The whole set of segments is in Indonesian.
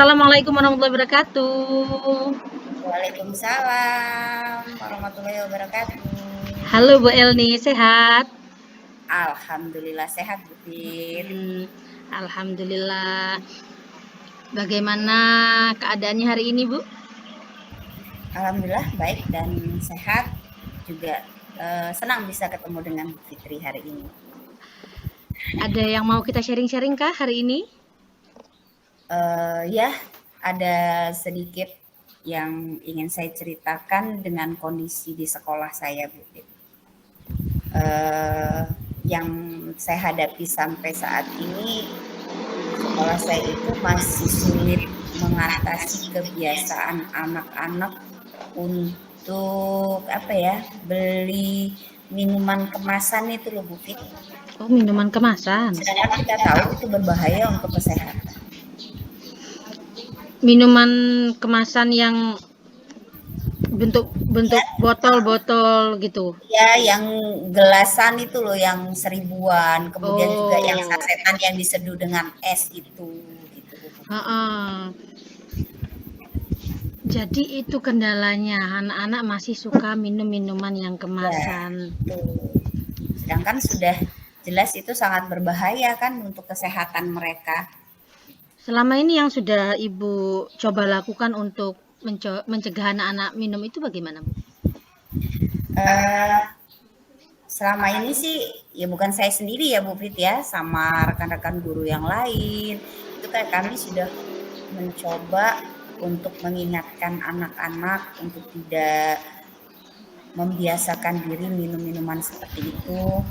Assalamualaikum warahmatullahi wabarakatuh. Waalaikumsalam warahmatullahi wabarakatuh. Halo Bu Elni, sehat? Alhamdulillah sehat, Bu Fit. Alhamdulillah. Bagaimana keadaannya hari ini, Bu? Alhamdulillah baik dan sehat. Juga senang bisa ketemu dengan Bu Fitri hari ini. Ada yang mau kita sharing-sharing kah hari ini? Ya, ada sedikit yang ingin saya ceritakan dengan kondisi di sekolah saya, Bu Fit. Yang saya hadapi sampai saat ini, sekolah saya itu masih sulit mengatasi kebiasaan anak-anak untuk beli minuman kemasan itu loh, Bu Fit. Oh, minuman kemasan. Sedangkan kita tahu itu berbahaya untuk kesehatan. Minuman kemasan yang bentuk botol-botol gitu. Ya, yang gelasan itu loh, yang 1000-an, kemudian juga yang sasetan yang diseduh dengan es itu, gitu. Jadi itu kendalanya, anak-anak masih suka minum minuman yang kemasan. Ya, sedangkan sudah jelas itu sangat berbahaya kan untuk kesehatan mereka. Selama ini yang sudah Ibu coba lakukan untuk mencegah anak-anak minum itu bagaimana, Bu? Selama ini sih ya bukan saya sendiri ya Bu Fit ya, sama rekan-rekan guru yang lain. Itu kan kami sudah mencoba untuk mengingatkan anak-anak untuk tidak membiasakan diri minum minuman seperti itu.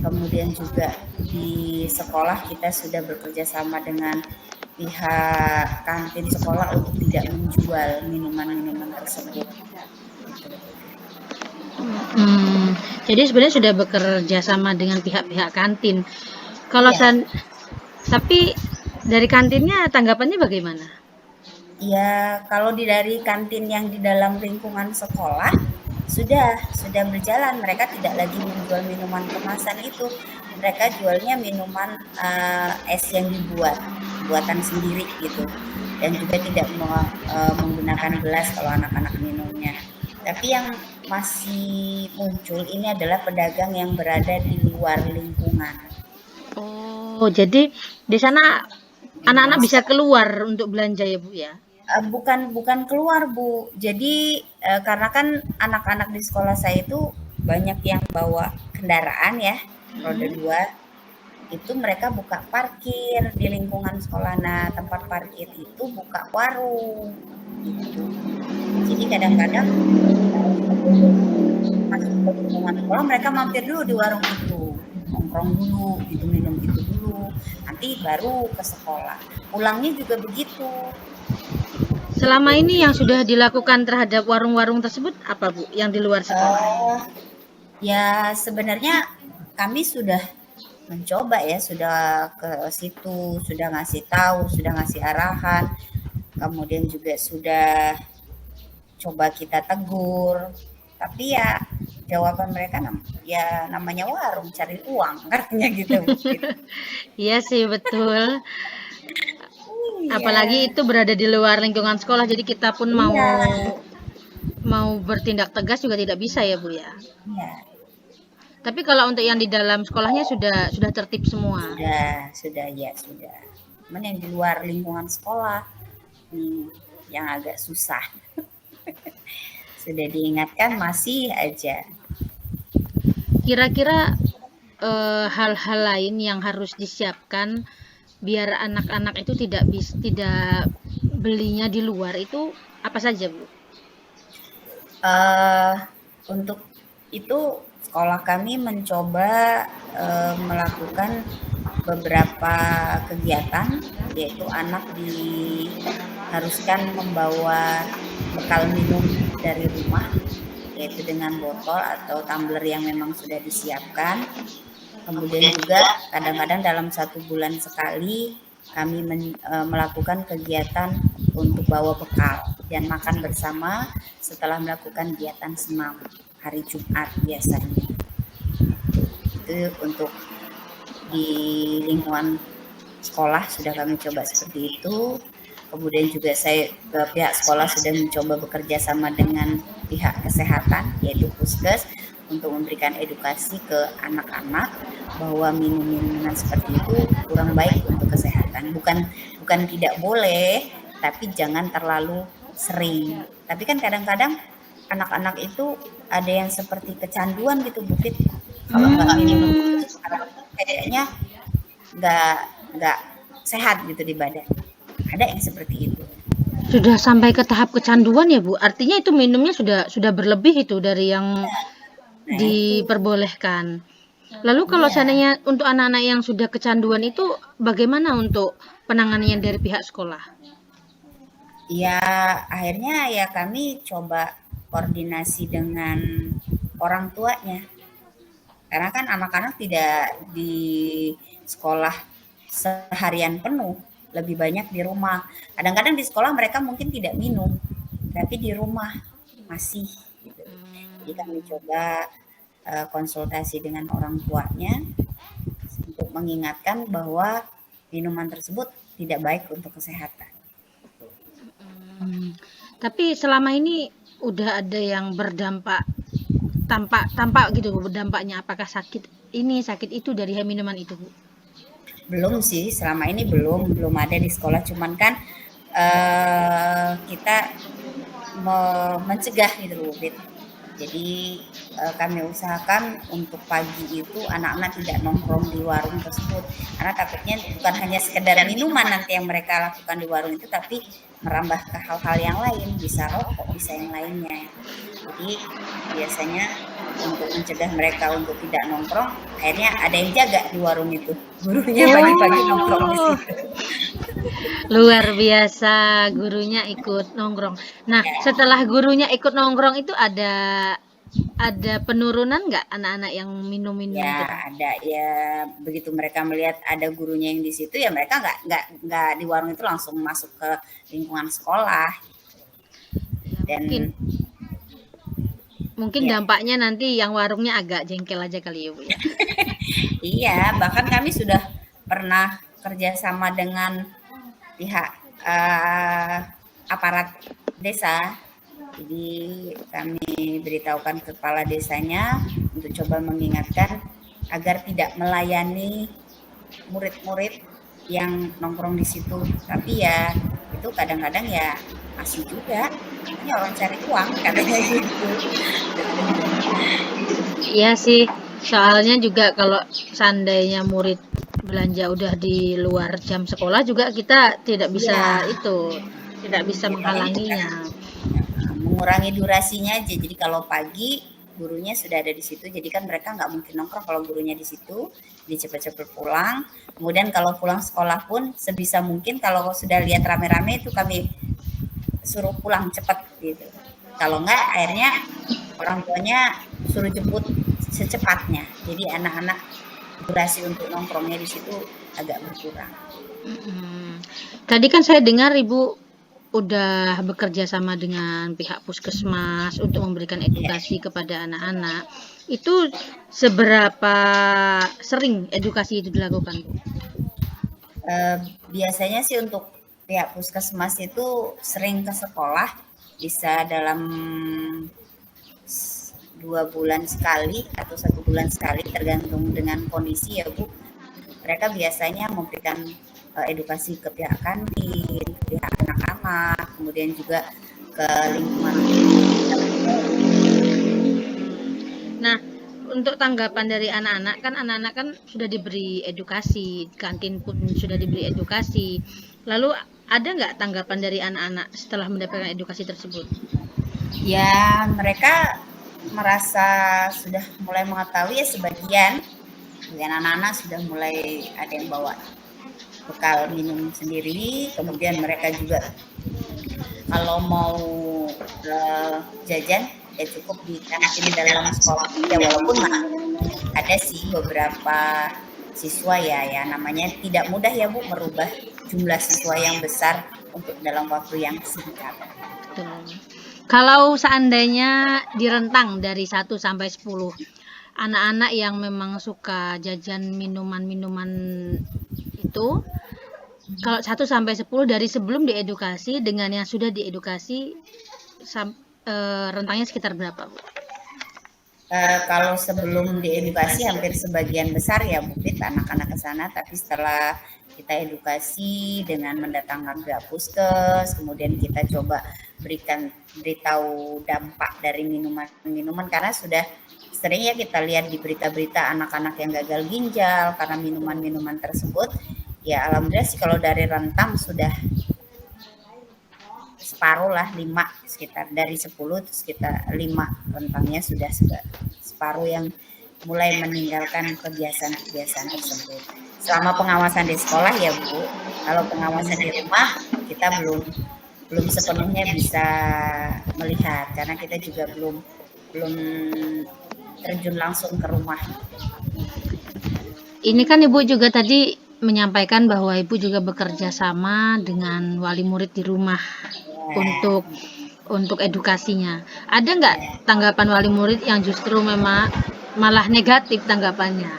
Kemudian juga di sekolah kita sudah bekerja sama dengan pihak kantin sekolah untuk tidak menjual minuman-minuman tersebut. Jadi sebenarnya sudah bekerja sama dengan pihak-pihak kantin. Kalau tapi dari kantinnya tanggapannya bagaimana? Ya, kalau dari kantin yang di dalam lingkungan sekolah sudah berjalan. Mereka tidak lagi menjual minuman kemasan itu. Mereka jualnya minuman es yang buatan sendiri gitu. Dan juga tidak menggunakan gelas kalau anak-anak minumnya. Tapi yang masih muncul ini adalah pedagang yang berada di luar lingkungan. Oh, jadi di sana anak-anak bisa keluar untuk belanja ya, Bu ya? Bukan keluar, Bu. Jadi karena kan anak-anak di sekolah saya itu banyak yang bawa kendaraan ya, roda 2. Itu mereka buka parkir di lingkungan sekolah. Nah, tempat parkir itu buka warung gitu. Jadi kadang-kadang masuk ke lingkungan sekolah mereka mampir dulu di warung itu, nongkrong dulu gitu, minum itu dulu, nanti baru ke sekolah. Pulangnya juga begitu. Selama ini yang sudah dilakukan terhadap warung-warung tersebut apa, Bu, yang di luar sekolah? Ya sebenarnya kami sudah mencoba ya, sudah ke situ, sudah ngasih tahu, sudah ngasih arahan, kemudian juga sudah coba kita tegur, tapi ya jawaban mereka ya namanya warung cari uang katanya gitu. Iya sih, betul. Apalagi itu berada di luar lingkungan sekolah, jadi kita pun mau bertindak tegas juga tidak bisa ya, Bu ya. Iya. Tapi kalau untuk yang di dalam sekolahnya sudah tertib semua. Sudah. Cuman yang di luar lingkungan sekolah yang agak susah. Sudah diingatkan masih aja. Kira-kira hal-hal lain yang harus disiapkan biar anak-anak itu tidak belinya di luar itu apa saja, Bu? Untuk itu sekolah kami mencoba melakukan beberapa kegiatan, yaitu anak diharuskan membawa bekal minum dari rumah, yaitu dengan botol atau tumbler yang memang sudah disiapkan. Kemudian juga kadang-kadang dalam 1 bulan sekali kami melakukan kegiatan untuk bawa bekal dan makan bersama setelah melakukan kegiatan senam hari Jumat biasanya. Itu untuk di lingkungan sekolah sudah kami coba seperti itu. Kemudian juga pihak sekolah sudah mencoba bekerja sama dengan pihak kesehatan, yaitu Puskes, untuk memberikan edukasi ke anak-anak bahwa minum-minuman seperti itu kurang baik untuk kesehatan. Bukan tidak boleh, tapi jangan terlalu sering. Tapi kan kadang-kadang anak-anak itu ada yang seperti kecanduan gitu, Bu Fit. Kalau nggak minum Hmm, itu kayaknya nggak sehat gitu di badan. Ada yang seperti itu. sudah sampai ke tahap kecanduan ya, Bu? Artinya itu minumnya sudah berlebih itu dari yang Nah itu, diperbolehkan. Lalu kalau iya. seandainya untuk anak-anak yang sudah kecanduan itu bagaimana untuk penanganannya dari pihak sekolah? Ya akhirnya ya kami coba koordinasi dengan orang tuanya. Karena kan anak-anak tidak di sekolah seharian penuh, lebih banyak di rumah. Kadang-kadang di sekolah mereka mungkin tidak minum, tapi di rumah masih gitu. Jadi kami coba konsultasi dengan orang tuanya untuk mengingatkan bahwa minuman tersebut tidak baik untuk kesehatan. Hmm, tapi selama ini udah ada yang berdampak tampak tampak gitu Bu, berdampaknya apakah sakit ini sakit itu dari minuman itu Bu? Belum sih, selama ini belum ada di sekolah. Cuman kan kita mencegah gitu loh, Fit. Jadi kami usahakan untuk pagi itu anak-anak tidak nongkrong di warung tersebut, karena takutnya bukan hanya sekedar minuman nanti yang mereka lakukan di warung itu, tapi merambah ke hal-hal yang lain, bisa rokok, bisa yang lainnya. Jadi biasanya untuk mencegah mereka untuk tidak nongkrong, akhirnya ada yang jaga di warung itu. Gurunya pagi-pagi nongkrong di Oh, situ. luar biasa gurunya ikut nongkrong. Nah, setelah gurunya ikut nongkrong itu ada penurunan nggak anak-anak yang minum minuman Ya itu? ada ya, begitu mereka melihat ada gurunya yang di situ ya mereka nggak di warung itu langsung masuk ke lingkungan sekolah. Ya, mungkin Dan mungkin ya dampaknya nanti yang warungnya agak jengkel aja kali ya Bu ya. iya, bahkan kami sudah pernah kerjasama dengan pihak aparat desa. Jadi kami beritahukan ke kepala desanya untuk coba mengingatkan agar tidak melayani murid-murid yang nongkrong di situ. Tapi ya itu kadang-kadang ya masih juga. Ini orang cari uang katanya gitu. Iya sih, soalnya juga kalau seandainya murid belanja udah di luar jam sekolah juga kita tidak bisa Iya, itu, tidak bisa kita ini bukan menghalanginya. mengurangi durasinya aja. Jadi kalau pagi gurunya sudah ada di situ, jadi kan mereka nggak mungkin nongkrong kalau gurunya di situ. Dia cepet-cepet pulang. Kemudian kalau pulang sekolah pun sebisa mungkin kalau sudah lihat rame-rame itu kami suruh pulang cepat gitu. Kalau enggak akhirnya orang tuanya suruh jemput secepatnya. Jadi anak-anak durasi untuk nongkrongnya di situ agak berkurang. Mm-mm. Tadi kan saya dengar Ibu udah bekerja sama dengan pihak puskesmas untuk memberikan Ya, edukasi kepada anak-anak. Itu seberapa sering edukasi itu dilakukan, Bu? eh, biasanya sih untuk pihak puskesmas itu sering ke sekolah, bisa dalam 2 bulan sekali atau 1 bulan sekali tergantung dengan kondisi ya Bu. Mereka biasanya memberikan edukasi ke pihak kantin, pihak anak-anak, kemudian juga ke lingkungan sekitar. Nah, untuk tanggapan dari anak-anak kan sudah diberi edukasi, kantin pun sudah diberi edukasi. Lalu ada nggak tanggapan dari anak-anak setelah mendapatkan edukasi tersebut? Ya mereka merasa sudah mulai mengetahui ya sebagian anak-anak sudah mulai ada yang bawa bekal minum sendiri, kemudian mereka juga kalau mau jajan ya cukup di kantin dalam sekolah ya, walaupun ada sih beberapa siswa ya namanya tidak mudah ya Bu merubah jumlah siswa yang besar untuk dalam waktu yang singkat. Betul. Kalau seandainya direntang dari 1 sampai 10, anak-anak yang memang suka jajan minuman-minuman itu Kalau 1 sampai 10 dari sebelum diedukasi dengan yang sudah diedukasi rentangnya sekitar berapa, Bu? Kalau sebelum diedukasi hampir sebagian besar ya Bu Fit anak-anak ke sana, tapi setelah kita edukasi dengan mendatangkan pihak puskes, kemudian kita coba beritahu dampak dari minuman-minuman, karena sudah sering ya kita lihat di berita-berita anak-anak yang gagal ginjal karena minuman-minuman tersebut. Ya alhamdulillah sih kalau dari rentang sudah separuh lah, 5 sekitar dari 10 terus kita 5 rentangnya sudah separuh yang mulai meninggalkan kebiasaan-kebiasaan tersebut. Selama pengawasan di sekolah ya Bu, kalau pengawasan di rumah kita belum sepenuhnya bisa melihat karena kita juga belum terjun langsung ke rumah. Ini kan Ibu juga tadi menyampaikan bahwa Ibu juga bekerja sama dengan wali murid di rumah untuk edukasinya. Ada nggak tanggapan wali murid yang justru memang malah negatif tanggapannya?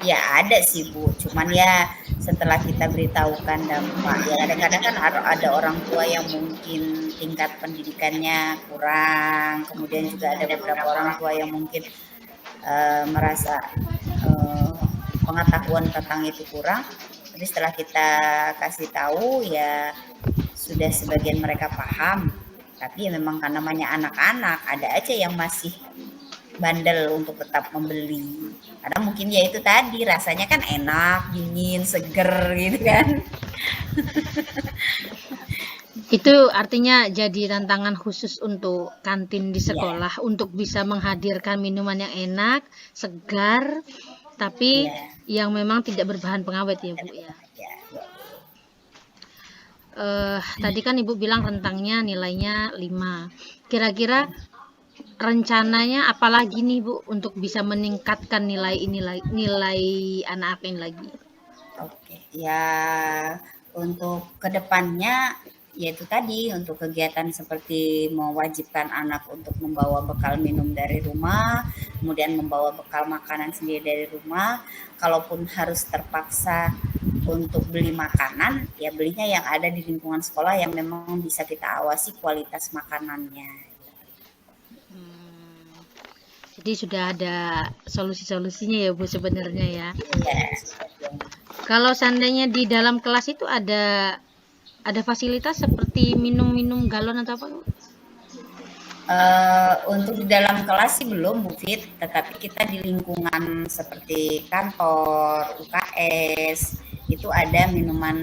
Ya ada sih Bu, cuman ya setelah kita beritahukan dampak, ya kadang-kadang kan ada orang tua yang mungkin tingkat pendidikannya kurang, kemudian juga ada beberapa orang tua yang mungkin merasa pengetahuan tentang itu kurang. Tapi setelah kita kasih tahu ya sudah sebagian mereka paham. Tapi ya memang karena namanya anak-anak, ada aja yang masih bandel untuk tetap membeli. Karena mungkin ya itu tadi rasanya kan enak, dingin, seger gitu kan. Itu artinya jadi tantangan khusus untuk kantin di sekolah untuk bisa menghadirkan minuman yang enak, segar, tapi yang memang tidak berbahan pengawet ya Bu ya. Tadi kan Ibu bilang rentangnya nilainya 5. Kira-kira rencananya apalagi nih Bu untuk bisa meningkatkan nilai anak-anak ini lagi? Oke, ya untuk kedepannya yaitu tadi untuk kegiatan seperti mewajibkan anak untuk membawa bekal minum dari rumah, kemudian membawa bekal makanan sendiri dari rumah. Kalaupun harus terpaksa untuk beli makanan, ya belinya yang ada di lingkungan sekolah yang memang bisa kita awasi kualitas makanannya. Jadi sudah ada solusi-solusinya ya Bu sebenarnya ya. Kalau seandainya di dalam kelas itu ada fasilitas seperti minum-minum galon atau apa? Untuk di dalam kelas sih belum Bu Fit, tetapi kita di lingkungan seperti kantor, UKS, itu ada minuman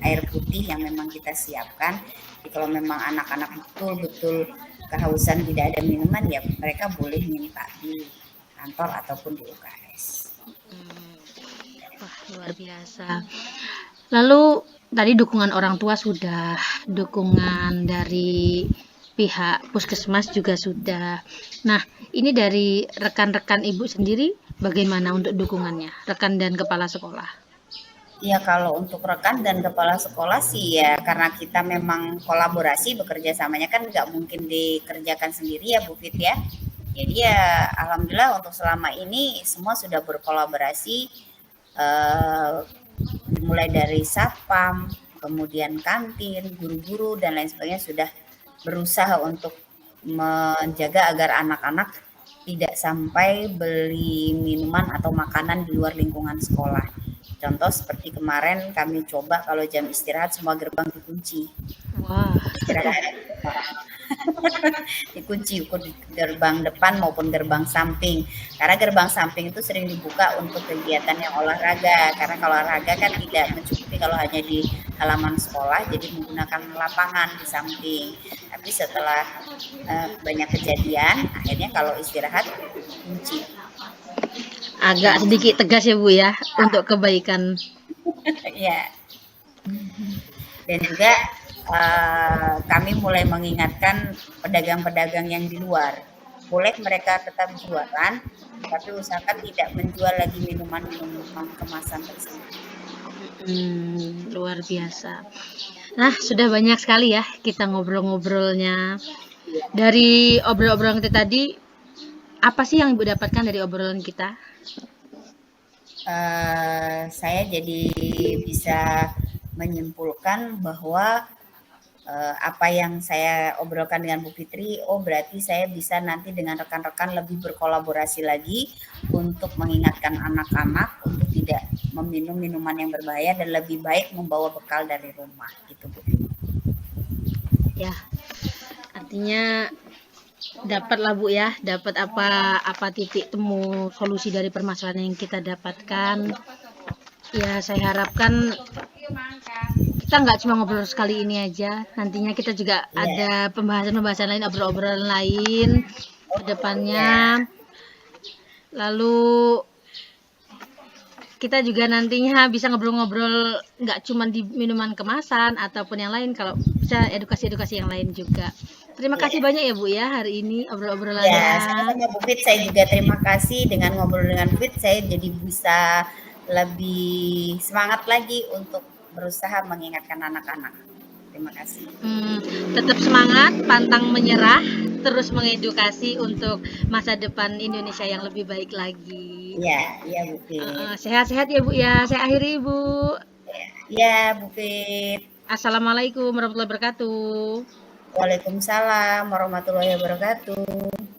air putih yang memang kita siapkan. Jadi kalau memang anak-anak betul-betul kehausan tidak ada minuman, ya mereka boleh minta di kantor ataupun di UKS. Wah, luar biasa. Lalu tadi dukungan orang tua sudah, dukungan dari pihak puskesmas juga sudah. Nah, ini dari rekan-rekan Ibu sendiri bagaimana untuk dukungannya, rekan dan kepala sekolah? Ya kalau untuk rekan dan kepala sekolah sih ya karena kita memang kolaborasi bekerja samanya kan nggak mungkin dikerjakan sendiri ya Bu Fit ya. Jadi ya alhamdulillah untuk selama ini semua sudah berkolaborasi mulai dari satpam, kemudian kantin, guru-guru dan lain sebagainya sudah berusaha untuk menjaga agar anak-anak tidak sampai beli minuman atau makanan di luar lingkungan sekolah. Contoh seperti kemarin kami coba kalau jam istirahat semua gerbang dikunci. Wah. Dikunci gerbang depan maupun gerbang samping. Karena gerbang samping itu sering dibuka untuk kegiatan yang olahraga. Karena kalau olahraga kan tidak mencukupi kalau hanya di halaman sekolah, jadi menggunakan lapangan di samping. Tapi setelah banyak kejadian, akhirnya kalau istirahat kunci. Agak sedikit tegas ya Bu ya, untuk kebaikan. Ya. Dan juga kami mulai mengingatkan pedagang-pedagang yang di luar. Boleh mereka tetap jualan, tapi usahakan tidak menjual lagi minuman-minuman kemasan tersebut. Luar biasa. Nah, sudah banyak sekali ya kita ngobrol-ngobrolnya. Dari obrolan kita tadi, apa sih yang Ibu dapatkan dari obrolan kita? saya jadi bisa menyimpulkan bahwa apa yang saya obrolkan dengan Bu Fitri, oh berarti saya bisa nanti dengan rekan-rekan lebih berkolaborasi lagi untuk mengingatkan anak-anak untuk tidak meminum minuman yang berbahaya dan lebih baik membawa bekal dari rumah gitu Bu. Ya, artinya dapatlah Bu ya, dapat apa titik temu solusi dari permasalahan yang kita dapatkan. Ya, saya harapkan kita nggak cuma ngobrol sekali ini aja, nantinya kita juga Iya. ada pembahasan-pembahasan lain, obrolan lain ke Ya. depannya. Lalu kita juga nantinya bisa ngobrol-ngobrol nggak cuma di minuman kemasan ataupun yang lain, kalau bisa edukasi-edukasi yang lain juga. Terima kasih Iya. banyak ya Bu ya hari ini Ya, obrol-obrolannya. sama-sama Bu Fit. Saya juga terima kasih dengan ngobrol dengan Fit. Saya jadi bisa lebih semangat lagi untuk berusaha mengingatkan anak-anak. Terima kasih. Tetap semangat, pantang menyerah, terus mengedukasi untuk masa depan Indonesia yang lebih baik lagi. Iya, iya Bu Fit. Sehat-sehat ya Bu ya. Saya akhiri Bu. Iya Bu Fit. Assalamualaikum warahmatullahi wabarakatuh. Waalaikumsalam warahmatullahi wabarakatuh.